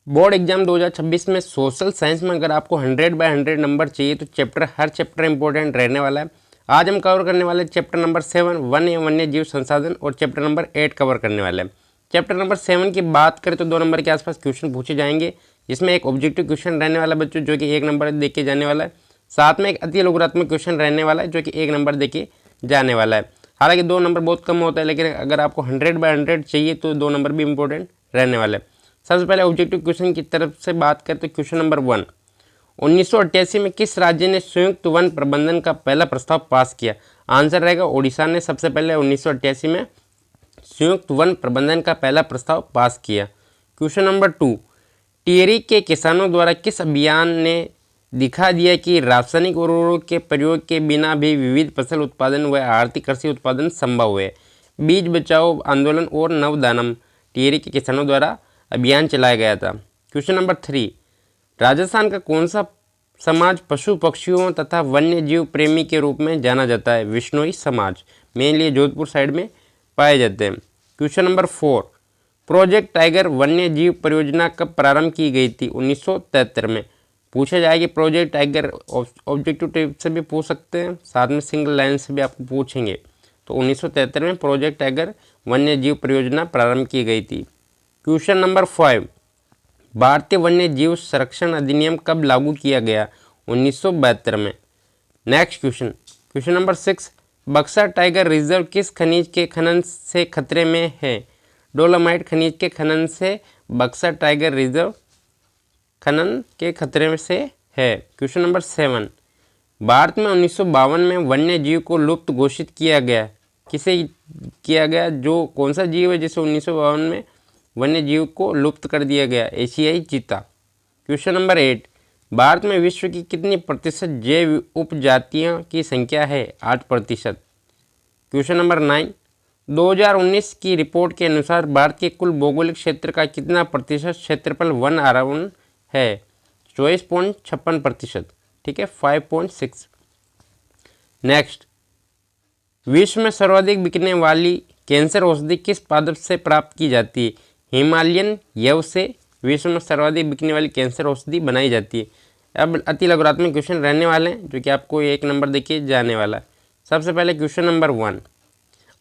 Board exam 2026 में social science में अगर आपको 100/100 नंबर चाहिए तो हर चैप्टर इंपॉर्टेंट रहने वाला है। आज हम कवर करने वाले चैप्टर नंबर 7 वन्य जीव संसाधन और चैप्टर नंबर 8 कवर करने वाले हैं। चैप्टर नंबर 7 की बात करें तो 2 नंबर के आसपास क्वेश्चन पूछे जाएंगे, जिसमें एक ऑब्जेक्टिव क्वेश्चन रहने वाला बच्चों जो कि 1 नंबर दे के जाने वाला है। साथ में एक अति लोगारिथमिक क्वेश्चन रहने वाला है जो कि 1 नंबर दे के जाने वाला है। हालांकि 2 नंबर बहुत कम होता है, लेकिन अगर आपको 100/100 चाहिए तो 2 नंबर भी इंपॉर्टेंट रहने वाले हैं। सबसे पहले ऑब्जेक्टिव क्वेश्चन की तरफ से बात करें तो क्वेश्चन नंबर 1, 1988 में किस राज्य ने संयुक्त वन प्रबंधन का पहला प्रस्ताव पास किया? आंसर रहेगा उड़ीसा ने सबसे पहले 1988 में संयुक्त वन प्रबंधन का पहला प्रस्ताव पास किया। क्वेश्चन नंबर 2, टिहरी के किसानों द्वारा किस अभियान ने दिखा दिया कि रासायनिक उर्वरकों के प्रयोग के बिना भी विविध फसल उत्पादन व आर्थिक कृषि उत्पादन संभव है? बीज बचाओ आंदोलन और नवदानम टिहरी के किसानों द्वारा अभियान चलाया गया था। क्वेश्चन नंबर 3, राजस्थान का कौन सा समाज पशु पक्षियों तथा वन्य जीव प्रेमी के रूप में जाना जाता है? विश्नोई समाज, मेनली जोधपुर साइड में पाए जाते हैं। क्वेश्चन नंबर 4, प्रोजेक्ट टाइगर वन्य जीव परियोजना कब प्रारंभ की गई थी? 1973 में। पूछा जाएगा प्रोजेक्ट टाइगर ऑब्जेक्टिव टाइप से भी पूछ सकते हैं, साथ में सिंगल लाइन से भी आपको पूछेंगे। तो 1973 में प्रोजेक्ट टाइगर वन्य जीव परियोजना प्रारंभ की गई थी। क्वेश्चन नंबर 5, भारतीय वन्य जीव संरक्षण अधिनियम कब लागू किया गया? 1972 में। Next question number 6, Buxar tiger reserve किस खनिज के खनन से खतरे में है? डोलोमाइट खनिज के खनन से बक्सर टाइगर रिजर्व खनन के खतरे से है। क्वेश्चन नंबर 7, भारत में 1952 में वन्य जीव को लुप्त घोषित किया गया, किसे किया गया? जो कौन सा जीव है जिसे 1952 में वन्य जीव को लुप्त कर दिया गया? एशियाई चीता। क्वेश्चन नंबर 8, भारत में विश्व की कितनी प्रतिशत जैव उपजातियों की संख्या है? 8%। क्वेश्चन नंबर 9, 2019 की रिपोर्ट के अनुसार भारत के कुल भौगोलिक क्षेत्र का कितना प्रतिशत क्षेत्रफल वन आरक्षण है? 24.56%। ठीक है, 5.6। नेक्स्ट, विश्व में सर्वाधिक बिकने वाली कैंसर औषधि किस पादप से प्राप्त की जाती है? हिमालयन यव से विश्व में सर्वाधिक बिकने वाली कैंसर औषधि बनाई जाती है। अब अति लघुरात्मक क्वेश्चन रहने वाले हैं जो कि आपको 1 नंबर देके जाने वाला है। सबसे पहले क्वेश्चन नंबर 1,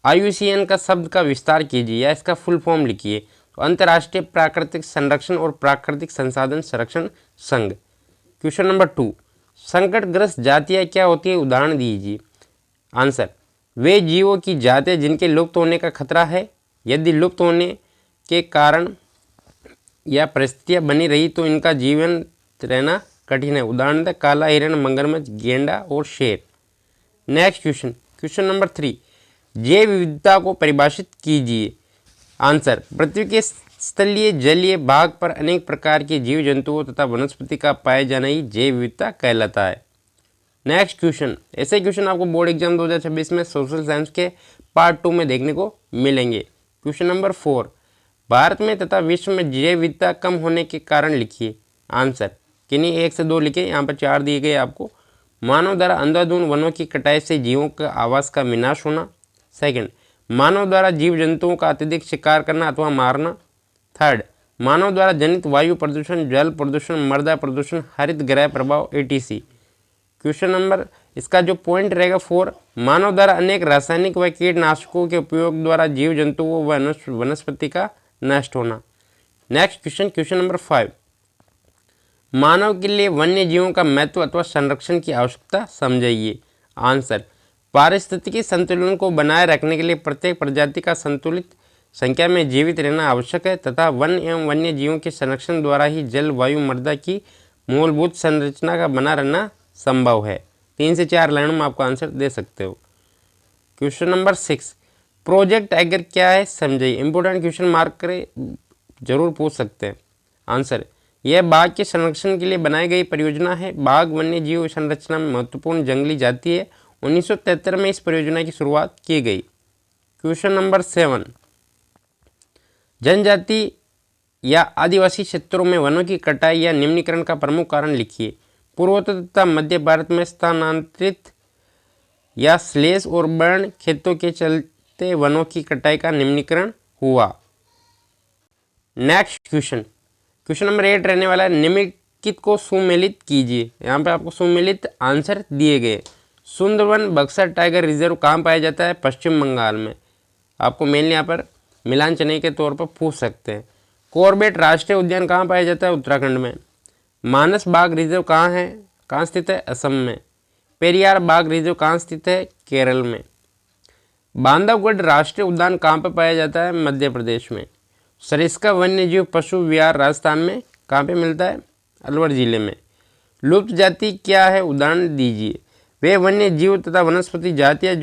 IUCN का शब्द का विस्तार कीजिए या इसका फुल फॉर्म लिखिए। तो अंतर्राष्ट्रीय प्राकृतिक संरक्षण और प्राकृतिक संसाधन संरक्षण संघ। क्वेश्चन नंबर 2, संकटग्रस्त जातियाँ क्या होती है? उदाहरण दीजिए। आंसर, वे जीवों की जातियाँ जिनके लुप्त होने का खतरा है। यदि लुप्त होने के कारण या परिस्थितियाँ बनी रही तो इनका जीवन रहना कठिन है। उदाहरण है काला हिरण, मगरमच्छ, गेंडा और शेर। नेक्स्ट क्वेश्चन नंबर 3, जैव विविधता को परिभाषित कीजिए। आंसर, पृथ्वी के स्थलीय जलीय भाग पर अनेक प्रकार के जीव जंतुओं तथा वनस्पति का पाए जाना ही जैव विविधता कहलाता है। नेक्स्ट क्वेश्चन, ऐसे क्वेश्चन आपको बोर्ड एग्जाम 2026 में सोशल साइंस के पार्ट 2 में देखने को मिलेंगे। क्वेश्चन नंबर 4, भारत में तथा विश्व में जैव विविधता कम होने के कारण लिखिए। आंसर, किन्हीं 1 से 2 लिखे, यहाँ पर 4 दिए गए आपको। मानव द्वारा अंधाधुंध वनों की कटाई से जीवों का आवास का विनाश होना। सेकंड, मानव द्वारा जीव जंतुओं का अत्यधिक शिकार करना अथवा मारना। थर्ड, मानव द्वारा जनित वायु प्रदूषण, जल प्रदूषण, मृदा प्रदूषण, हरित गृह प्रभाव etc। क्वेश्चन नंबर, इसका जो पॉइंट रहेगा 4, मानव द्वारा अनेक रासायनिक व कीटनाशकों के उपयोग द्वारा जीव जंतुओं व वनस्पति का नष्ट होना। नेक्स्ट क्वेश्चन नंबर 5, मानव के लिए वन्य जीवों का महत्व अथवा संरक्षण की आवश्यकता समझाइए। आंसर, पारिस्थितिकी संतुलन को बनाए रखने के लिए प्रत्येक प्रजाति का संतुलित संख्या में जीवित रहना आवश्यक है तथा वन एवं वन्य जीवों के संरक्षण द्वारा ही जल, वायु, मृदा की मूलभूत संरचना का बना रहना संभव है। 3 से 4 लाइनों में आपको आंसर दे सकते हो। क्वेश्चन नंबर 6, प्रोजेक्ट टाइगर क्या है समझिए। इंपोर्टेंट क्वेश्चन मार्क करे, जरूर पूछ सकते हैं। आंसर, यह बाघ के संरक्षण के लिए बनाई गई परियोजना है। बाघ वन्य जीव संरचना में महत्वपूर्ण जंगली जाति है। 1973 में इस परियोजना की शुरुआत की गई। क्वेश्चन नंबर 7, जनजाति या आदिवासी क्षेत्रों में वनों की कटाई या निम्नीकरण का प्रमुख कारण लिखिए। पूर्वोत्तर तथा मध्य भारत में स्थानांतरित या स्लेश और बर्न खेतों के चलते वनों की कटाई का निम्नीकरण हुआ। नेक्स्ट क्वेश्चन क्वेश्चन नंबर 8 रहने वाला है निम्नलिखित को सुमेलित कीजिए। यहाँ पे आपको सुमेलित आंसर दिए गए। सुंदरवन बक्सर टाइगर रिजर्व कहाँ पाया जाता है? पश्चिम बंगाल में। आपको मेनली यहाँ पर मिलान चेन्नई के तौर पर पूछ सकते हैं। कॉर्बेट राष्ट्रीय उद्यान कहाँ पाया जाता है? उत्तराखंड में। मानस बाघ रिजर्व कहाँ स्थित है? असम में। पेरियार बाघ रिजर्व कहाँ स्थित है? केरल में। बांधवगढ़ राष्ट्रीय उद्यान कहाँ पर पाया जाता है? मध्य प्रदेश में। सरिस्का वन्यजीव पशु विहार राजस्थान में कहाँ पे मिलता है? अलवर जिले में। लुप्त जाति क्या है? उदाहरण दीजिए। वे वन्य जीव तथा वनस्पति जातियाँ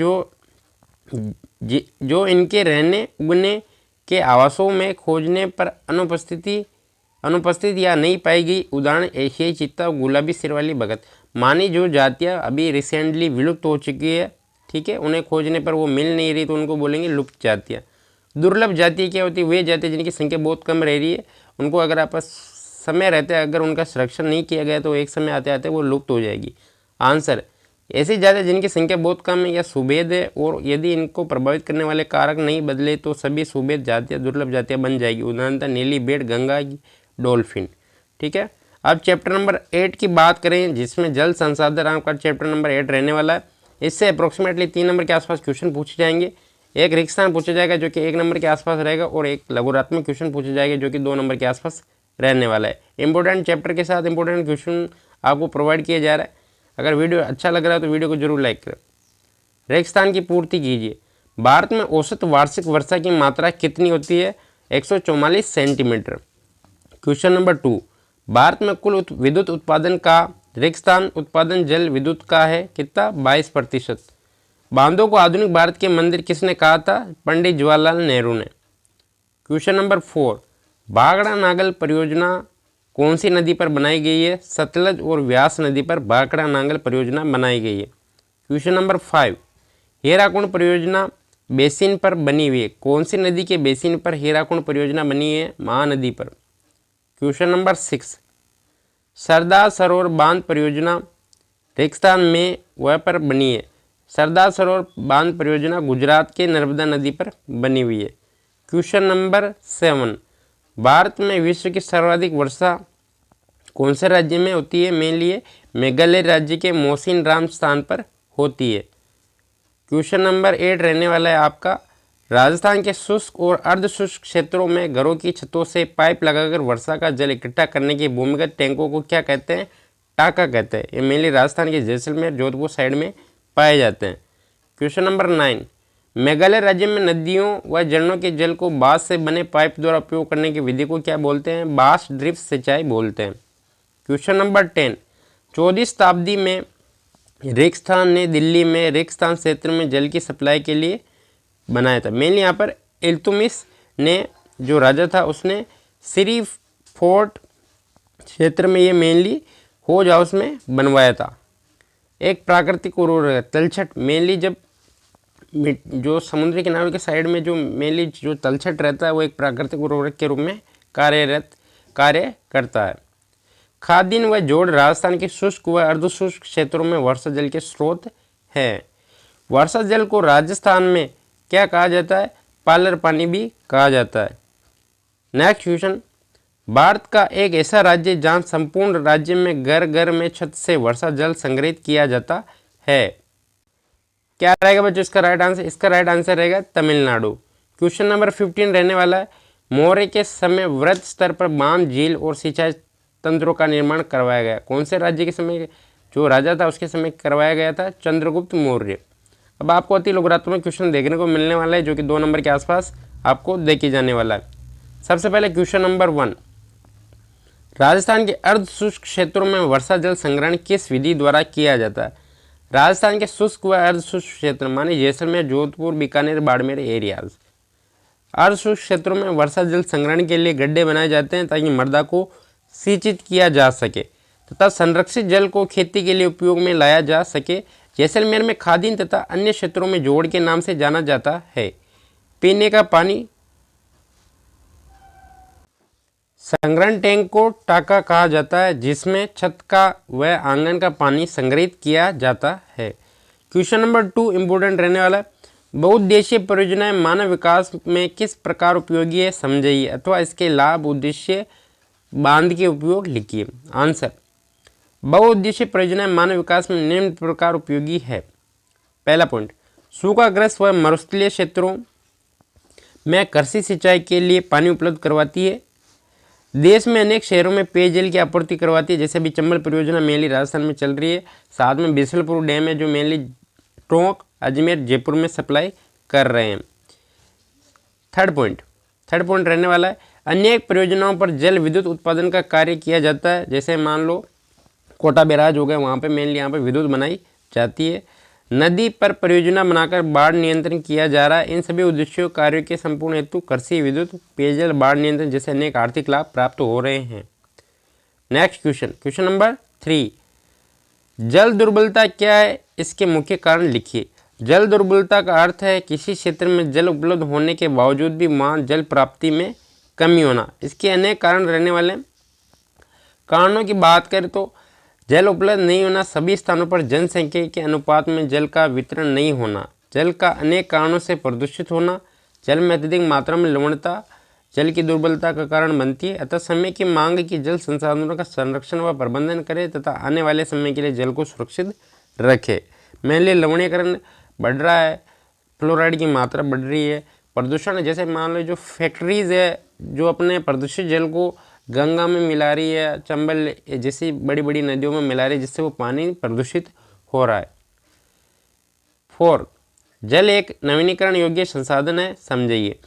जो इनके रहने उगने के आवासों में खोजने पर अनुपस्थित या नहीं पाई गई। उदाहरण एशियाई चीता, गुलाबी सिर वाली बगत। मानी जो जातियाँ अभी रिसेंटली विलुप्त हो चुकी है, ठीक है, उन्हें खोजने पर वो मिल नहीं रही तो उनको बोलेंगे लुप्त जातियाँ। दुर्लभ जाति क्या होती है? वे जातियाँ जिनकी संख्या बहुत कम रह रही है, उनको अगर आप समय रहते अगर उनका संरक्षण नहीं किया गया तो एक समय आते आते वो लुप्त हो जाएगी। आंसर ऐसी जातियाँ जिनकी संख्या बहुत कम है या सुभेद है और यदि इनको प्रभावित करने वाले कारक नहीं बदले तो सभी सुभेद जातियाँ दुर्लभ जातियाँ बन जाएगी। उदाहरणतः नीली भेड़, गंगा डॉल्फिन। ठीक है, अब चैप्टर नंबर 8 की बात करें जिसमें जल संसाधन आपका चैप्टर नंबर 8 रहने वाला है। इससे अप्रोक्सीमेटली 3 नंबर के आसपास क्वेश्चन पूछे जाएंगे। एक रिक्स्थान पूछा जाएगा जो कि 1 नंबर के आसपास रहेगा और एक लघुरात्मक क्वेश्चन पूछा जाएगा जो कि 2 नंबर के आसपास रहने वाला है। इंपॉर्टेंट चैप्टर के साथ इंपॉर्टेंट क्वेश्चन आपको प्रोवाइड किया जा रहा है। अगर वीडियो अच्छा लग रहा है तो वीडियो को जरूर लाइक करें। रेगिस्तान की पूर्ति कीजिए। भारत में औसत वार्षिक वर्षा की मात्रा कितनी होती है? 144 सेंटीमीटर। क्वेश्चन नंबर 2, भारत में कुल विद्युत उत्पादन का रेगिस्तान उत्पादन जल विद्युत का है कितना? 22%। बांधों को आधुनिक भारत के मंदिर किसने कहा था? पंडित जवाहरलाल नेहरू ने। क्वेश्चन नंबर 4, भाखड़ा नागल परियोजना कौन सी नदी पर बनाई गई है? सतलज और व्यास नदी पर भाखड़ा नागल परियोजना बनाई गई है। क्वेश्चन नंबर 5, हीराकुंड परियोजना बेसिन पर बनी हुई है। कौन सी नदी के बेसिन पर हीराकुंड परियोजना बनी है? महानदी पर। क्वेश्चन नंबर 6, सरदार सरोवर बांध परियोजना रेगिस्तान में वह पर बनी है। सरदार सरोवर बांध परियोजना गुजरात के नर्मदा नदी पर बनी हुई है। क्वेश्चन नंबर 7, भारत में विश्व की सर्वाधिक वर्षा कौन से राज्य में होती है? मेनली मेघालय राज्य के मोसिन राम स्थान पर होती है। क्वेश्चन नंबर 8 रहने वाला है आपका, राजस्थान के शुष्क और अर्धशुष्क क्षेत्रों में घरों की छतों से पाइप लगाकर वर्षा का जल इकट्ठा करने के भूमिगत टैंकों को क्या कहते हैं? टाका कहते हैं। ये मेनली राजस्थान के जैसलमेर, जोधपुर साइड में पाए जाते हैं। क्वेश्चन नंबर 9, मेघालय राज्य में नदियों व झरनों के जल को बांस से बने पाइप द्वारा उपयोग करने की विधि को क्या बोलते हैं? बांस ड्रिप सिंचाई बोलते हैं। क्वेश्चन नंबर 10, 14वीं शताब्दी में रेगिस्तान ने दिल्ली में रेगिस्तान क्षेत्र में जल की सप्लाई के लिए बनाया था। मेनली यहाँ पर इल्तुतमिश ने जो राजा था उसने सिरी फोर्ट क्षेत्र में ये मेनली हौज हाउस में बनवाया था। एक प्राकृतिक उर्वरक तलछट, मेनली जब जो समुद्री किनारों के साइड में जो मेनली जो तलछट रहता है वो एक प्राकृतिक उर्वरक के रूप में कार्य करता है। खादिन व जोड़ राजस्थान के शुष्क व अर्धशुष्क क्षेत्रों में वर्षा जल के स्रोत है। वर्षा जल को राजस्थान में क्या कहा जाता है? पालर पानी भी कहा जाता है। नेक्स्ट क्वेश्चन, भारत का एक ऐसा राज्य जहाँ संपूर्ण राज्य में घर घर में छत से वर्षा जल संग्रहित किया जाता है। क्या रहेगा बच्चों इसका राइट आंसर? इसका राइट आंसर रहेगा तमिलनाडु। क्वेश्चन नंबर 15 रहने वाला है, मौर्य के समय वृहद स्तर पर बांध, झील और सिंचाई तंत्रों का निर्माण करवाया गया। कौन से राज्य के समय जो राजा था उसके समय करवाया गया था? चंद्रगुप्त मौर्य। अब आपको अति लघुरात्मक क्वेश्चन देखने को मिलने वाला है जो कि 2 नंबर के आसपास आपको देखे जाने वाला है। सबसे पहले क्वेश्चन नंबर 1, राजस्थान के अर्धशुष्क क्षेत्रों में वर्षा जल संग्रहण किस विधि द्वारा किया जाता है? राजस्थान के शुष्क व अर्धशुष्क क्षेत्र माने जैसलमेर, जोधपुर, बीकानेर, बाड़मेर एरियाज। अर्धशुष्क क्षेत्रों में वर्षा जल संग्रहण के लिए गड्ढे बनाए जाते हैं ताकि मृदा को सिंचित किया जा सके तथा संरक्षित जल को खेती के लिए उपयोग में लाया जा सके। जैसलमेर में खादीन तथा अन्य क्षेत्रों में जोड़ के नाम से जाना जाता है। पीने का पानी संग्रहण टैंक को टाका कहा जाता है जिसमें छत का व आंगन का पानी संग्रहित किया जाता है। क्वेश्चन नंबर 2 इंपोर्टेंट रहने वाला है, बहुउद्देशीय परियोजनाएं मानव विकास में किस प्रकार उपयोगी है समझिए अथवा इसके लाभ उद्देश्य बांध के उपयोग लिखिए। आंसर, बहुउद्देशीय परियोजनाएं मानव विकास में निम्न प्रकार उपयोगी है। पहला पॉइंट, सूखाग्रस्त व मरुस्थलीय क्षेत्रों में कृषि सिंचाई के लिए पानी उपलब्ध करवाती है। देश में अनेक शहरों में पेयजल की आपूर्ति करवाती है, जैसे अभी चंबल परियोजना मेनली राजस्थान में चल रही है। साथ में बिसलपुर डैम है जो मेनली टोंक, अजमेर, जयपुर में सप्लाई कर रहे हैं। थर्ड पॉइंट रहने वाला है, अनेक परियोजनाओं पर जल विद्युत उत्पादन का कार्य किया जाता है, जैसे मान लो कोटा बैराज हो गया, वहाँ पे मेनली यहाँ पे विद्युत बनाई जाती है। नदी पर परियोजना बनाकर बाढ़ नियंत्रण किया जा रहा है। इन सभी उद्देश्यों कार्यों के संपूर्ण हेतु कृषि, विद्युत, पेयजल, बाढ़ नियंत्रण जैसे अनेक आर्थिक लाभ प्राप्त हो रहे हैं। नेक्स्ट क्वेश्चन नंबर 3, जल दुर्बलता क्या है, इसके मुख्य कारण लिखिए। जल दुर्बलता का अर्थ है किसी क्षेत्र में जल उपलब्ध होने के बावजूद भी वहाँ जल प्राप्ति में कमी होना। इसके अनेक कारण रहने वाले हैं। कारणों की बात करें तो जल उपलब्ध नहीं होना, सभी स्थानों पर जनसंख्या के अनुपात में जल का वितरण नहीं होना, जल का अनेक कारणों से प्रदूषित होना, जल में अत्यधिक मात्रा में लवणता जल की दुर्बलता का कारण बनती है। अतः समय की मांग की जल संसाधनों का संरक्षण व प्रबंधन करें तथा आने वाले समय के लिए जल को सुरक्षित रखें। मेनली लवणीकरण बढ़ रहा है, फ्लोराइड की मात्रा बढ़ रही है, प्रदूषण जैसे मान लो जो फैक्ट्रीज है जो अपने प्रदूषित जल को गंगा में मिला रही है, चंबल जैसी बड़ी बड़ी नदियों में मिला रही है, जिससे वो पानी प्रदूषित हो रहा है। 4, जल एक नवीनीकरण योग्य संसाधन है, समझिए।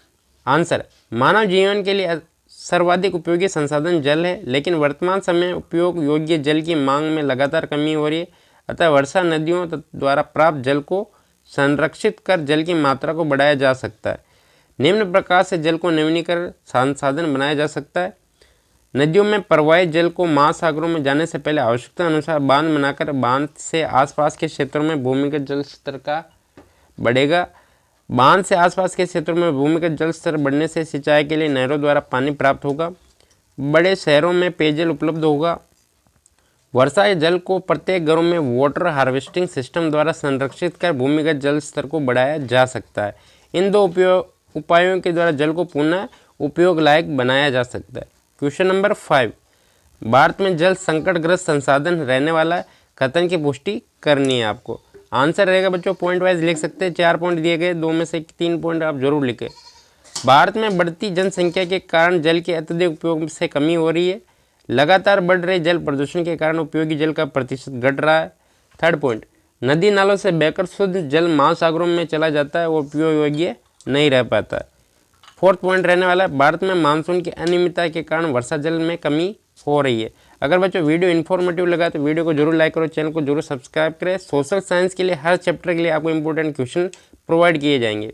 आंसर, मानव जीवन के लिए सर्वाधिक उपयोगी संसाधन जल है, लेकिन वर्तमान समय उपयोग योग्य जल की मांग में लगातार कमी हो रही है। अतः वर्षा नदियों द्वारा प्राप्त जल को संरक्षित कर जल की मात्रा को बढ़ाया जा सकता है। निम्न प्रकार से जल को नवीनीकरण संसाधन बनाया जा सकता है। नदियों में प्रवाहित जल को महासागरों में जाने से पहले आवश्यकता अनुसार बांध बनाकर बांध से आसपास के क्षेत्रों में भूमिगत जल स्तर का बढ़ेगा। बांध से आसपास के क्षेत्रों में भूमिगत जल स्तर बढ़ने से सिंचाई के लिए नहरों द्वारा पानी प्राप्त होगा। बड़े शहरों में पेयजल उपलब्ध होगा। वर्षा जल को प्रत्येक घरों में वाटर हार्वेस्टिंग सिस्टम द्वारा संरक्षित कर भूमिगत जल स्तर को बढ़ाया जा सकता है। इन दो उपायों के द्वारा जल को पुनः उपयोग लायक बनाया जा सकता है। क्वेश्चन नंबर 5, भारत में जल संकटग्रस्त संसाधन रहने वाला है, कथन की पुष्टि करनी है आपको। आंसर रहेगा बच्चों, पॉइंट वाइज लिख सकते हैं, 4 पॉइंट दिए गए, 2 में से 3 पॉइंट आप जरूर लिखें। भारत में बढ़ती जनसंख्या के कारण जल के अत्यधिक उपयोग से कमी हो रही है। लगातार बढ़ रहे जल प्रदूषण के कारण उपयोगी जल का प्रतिशत घट रहा है। थर्ड पॉइंट, नदी नालों से बहकर शुद्ध जल महासागरों में चला जाता है और उपयोग योग्य नहीं रह पाता है। फोर्थ पॉइंट रहने वाला है, भारत में मानसून की अनियमितता के कारण वर्षा जल में कमी हो रही है। अगर बच्चों वीडियो इन्फॉर्मेटिव लगा तो वीडियो को जरूर लाइक करो, चैनल को जरूर सब्सक्राइब करें। सोशल साइंस के लिए हर चैप्टर के लिए आपको इंपॉर्टेंट क्वेश्चन प्रोवाइड किए जाएंगे।